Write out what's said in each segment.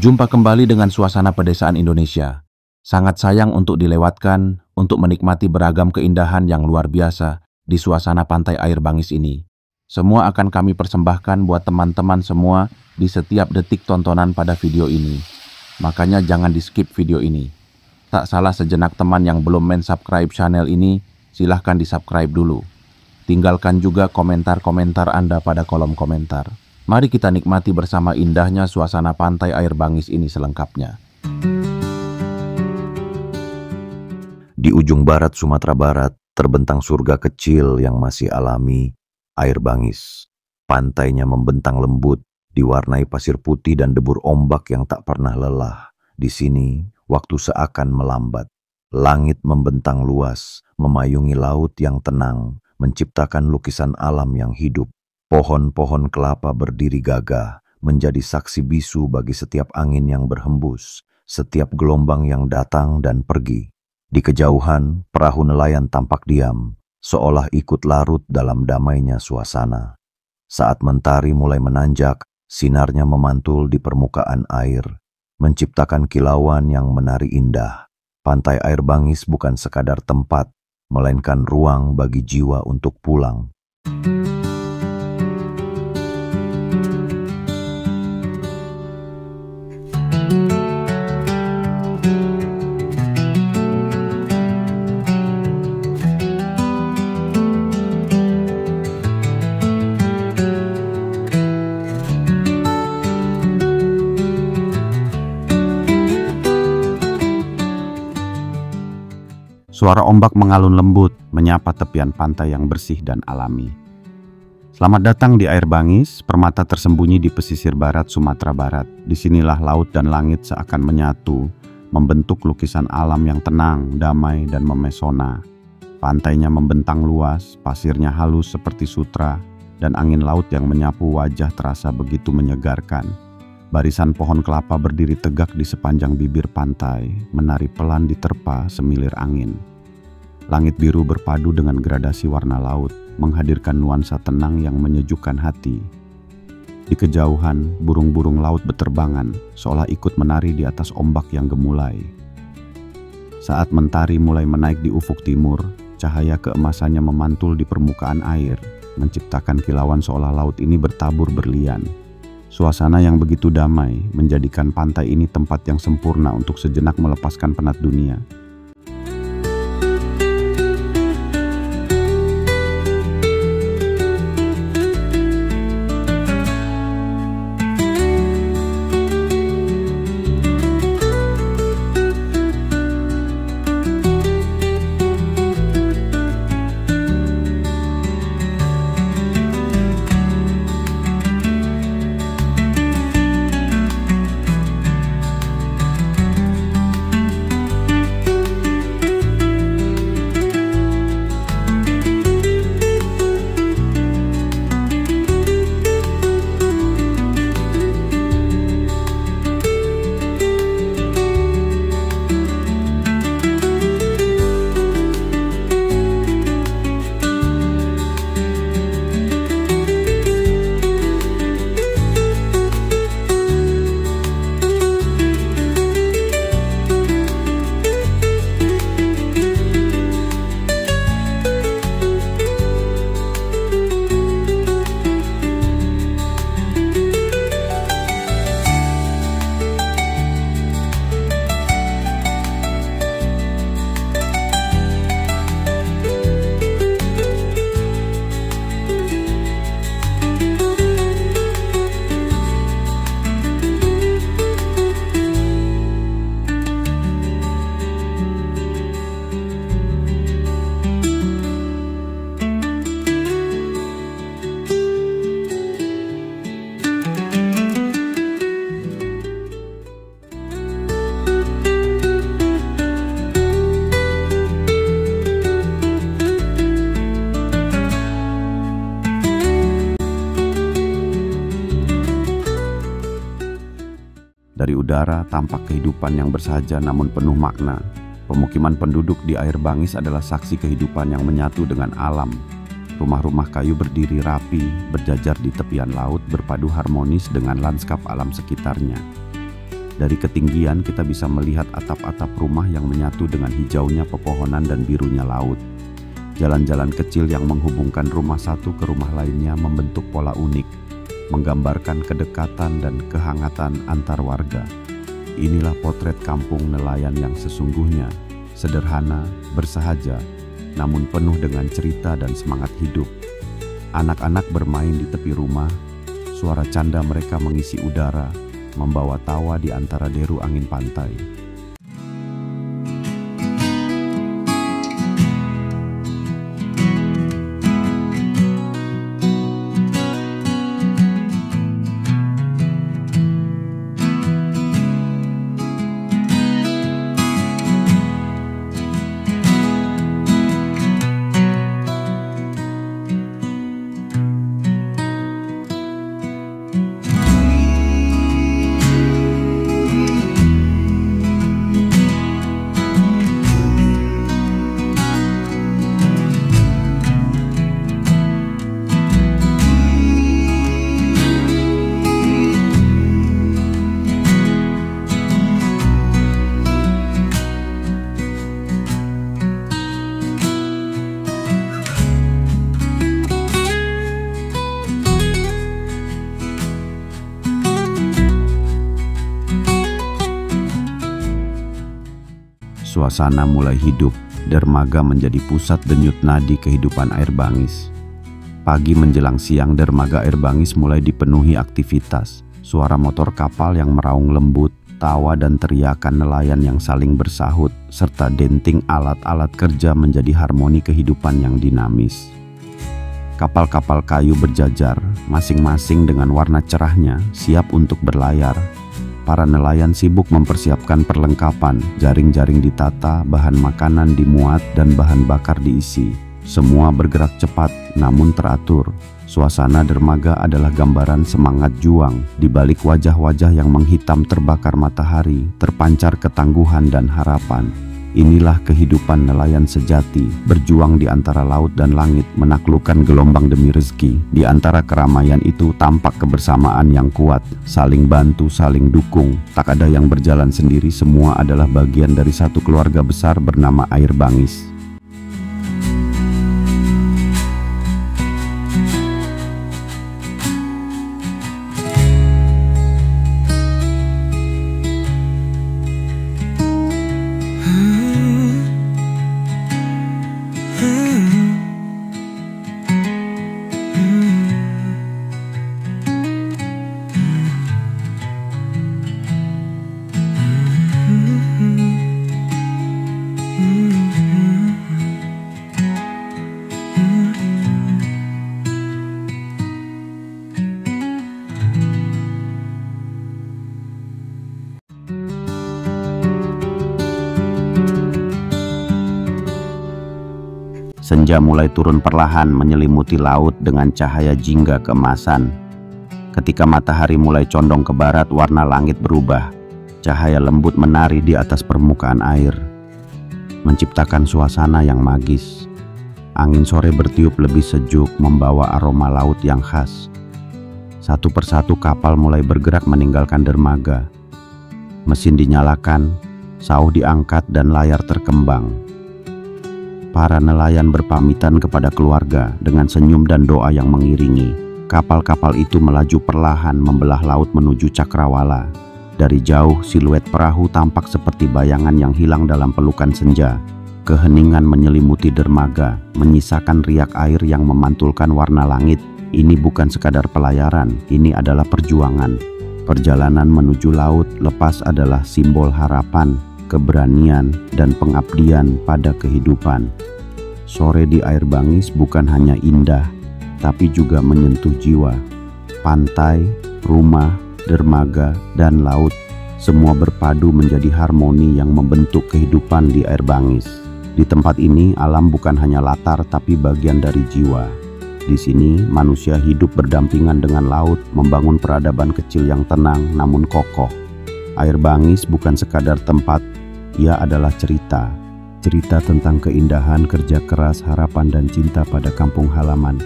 Jumpa kembali dengan suasana pedesaan Indonesia. Sangat sayang untuk dilewatkan, untuk menikmati beragam keindahan yang luar biasa di suasana pantai Air Bangis ini. Semua akan kami persembahkan buat teman-teman semua di setiap detik tontonan pada video ini. Makanya jangan di-skip video ini. Tak salah sejenak teman yang belum subscribe channel ini, silahkan di-subscribe dulu. Tinggalkan juga komentar-komentar Anda pada kolom komentar. Mari kita nikmati bersama indahnya suasana pantai Air Bangis ini selengkapnya. Di ujung barat Sumatera Barat, terbentang surga kecil yang masih alami, Air Bangis. Pantainya membentang lembut, diwarnai pasir putih dan debur ombak yang tak pernah lelah. Di sini, waktu seakan melambat. Langit membentang luas, memayungi laut yang tenang, menciptakan lukisan alam yang hidup. Pohon-pohon kelapa berdiri gagah, menjadi saksi bisu bagi setiap angin yang berhembus, setiap gelombang yang datang dan pergi. Di kejauhan, perahu nelayan tampak diam, seolah ikut larut dalam damainya suasana. Saat mentari mulai menanjak, sinarnya memantul di permukaan air, menciptakan kilauan yang menari indah. Pantai Air Bangis bukan sekadar tempat, melainkan ruang bagi jiwa untuk pulang. Suara ombak mengalun lembut, menyapa tepian pantai yang bersih dan alami. Selamat datang di Air Bangis, permata tersembunyi di pesisir barat Sumatera Barat. Disinilah laut dan langit seakan menyatu, membentuk lukisan alam yang tenang, damai, dan memesona. Pantainya membentang luas, pasirnya halus seperti sutra, dan angin laut yang menyapu wajah terasa begitu menyegarkan. Barisan pohon kelapa berdiri tegak di sepanjang bibir pantai, menari pelan diterpa semilir angin. Langit biru berpadu dengan gradasi warna laut, menghadirkan nuansa tenang yang menyejukkan hati. Di kejauhan, burung-burung laut beterbangan, seolah ikut menari di atas ombak yang gemulai. Saat mentari mulai menaik di ufuk timur, cahaya keemasannya memantul di permukaan air, menciptakan kilauan seolah laut ini bertabur berlian. Suasana yang begitu damai menjadikan pantai ini tempat yang sempurna untuk sejenak melepaskan penat dunia. Dari udara tampak kehidupan yang bersahaja namun penuh makna. Pemukiman penduduk di Air Bangis adalah saksi kehidupan yang menyatu dengan alam. Rumah-rumah kayu berdiri rapi, berjajar di tepian laut, berpadu harmonis dengan lanskap alam sekitarnya. Dari ketinggian kita bisa melihat atap-atap rumah yang menyatu dengan hijaunya pepohonan dan birunya laut. Jalan-jalan kecil yang menghubungkan rumah satu ke rumah lainnya membentuk pola unik, menggambarkan kedekatan dan kehangatan antar warga. Inilah potret kampung nelayan yang sesungguhnya, sederhana, bersahaja, namun penuh dengan cerita dan semangat hidup. Anak-anak bermain di tepi rumah, suara canda mereka mengisi udara, membawa tawa di antara deru angin pantai. Suasana mulai hidup, dermaga menjadi pusat denyut nadi kehidupan Air Bangis. Pagi menjelang siang, dermaga Air Bangis mulai dipenuhi aktivitas. Suara motor kapal yang meraung lembut, tawa dan teriakan nelayan yang saling bersahut, serta denting alat-alat kerja menjadi harmoni kehidupan yang dinamis. Kapal-kapal kayu berjajar, masing-masing dengan warna cerahnya, siap untuk berlayar. Para nelayan sibuk mempersiapkan perlengkapan, jaring-jaring ditata, bahan makanan dimuat, dan bahan bakar diisi. Semua bergerak cepat, namun teratur. Suasana dermaga adalah gambaran semangat juang. Di balik wajah-wajah yang menghitam terbakar matahari, terpancar ketangguhan dan harapan. Inilah kehidupan nelayan sejati, berjuang di antara laut dan langit, menaklukkan gelombang demi rezeki. Di antara keramaian itu tampak kebersamaan yang kuat, saling bantu, saling dukung. Tak ada yang berjalan sendiri, semua adalah bagian dari satu keluarga besar bernama Air Bangis. Senja mulai turun perlahan menyelimuti laut dengan cahaya jingga keemasan. Ketika matahari mulai condong ke barat, warna langit berubah. Cahaya lembut menari di atas permukaan air, menciptakan suasana yang magis. Angin sore bertiup lebih sejuk, membawa aroma laut yang khas. Satu persatu kapal mulai bergerak meninggalkan dermaga. Mesin dinyalakan, sauh diangkat, dan layar terkembang. Para nelayan berpamitan kepada keluarga dengan senyum dan doa yang mengiringi. Kapal-kapal itu melaju perlahan membelah laut menuju cakrawala. Dari jauh, siluet perahu tampak seperti bayangan yang hilang dalam pelukan senja. Keheningan menyelimuti dermaga, menyisakan riak air yang memantulkan warna langit. Ini bukan sekadar pelayaran, ini adalah perjuangan. Perjalanan menuju laut lepas adalah simbol harapan, keberanian, dan pengabdian pada kehidupan. Sore di Air Bangis bukan hanya indah, tapi juga menyentuh jiwa. Pantai, rumah, dermaga, dan laut, semua berpadu menjadi harmoni yang membentuk kehidupan di Air Bangis. Di tempat ini, alam bukan hanya latar, tapi bagian dari jiwa. Di sini, manusia hidup berdampingan dengan laut, membangun peradaban kecil yang tenang namun kokoh. Air Bangis bukan sekadar tempat, ia adalah cerita. Cerita tentang keindahan, kerja keras, harapan, dan cinta pada kampung halaman.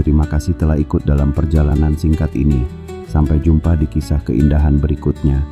Terima kasih telah ikut dalam perjalanan singkat ini. Sampai jumpa di kisah keindahan berikutnya.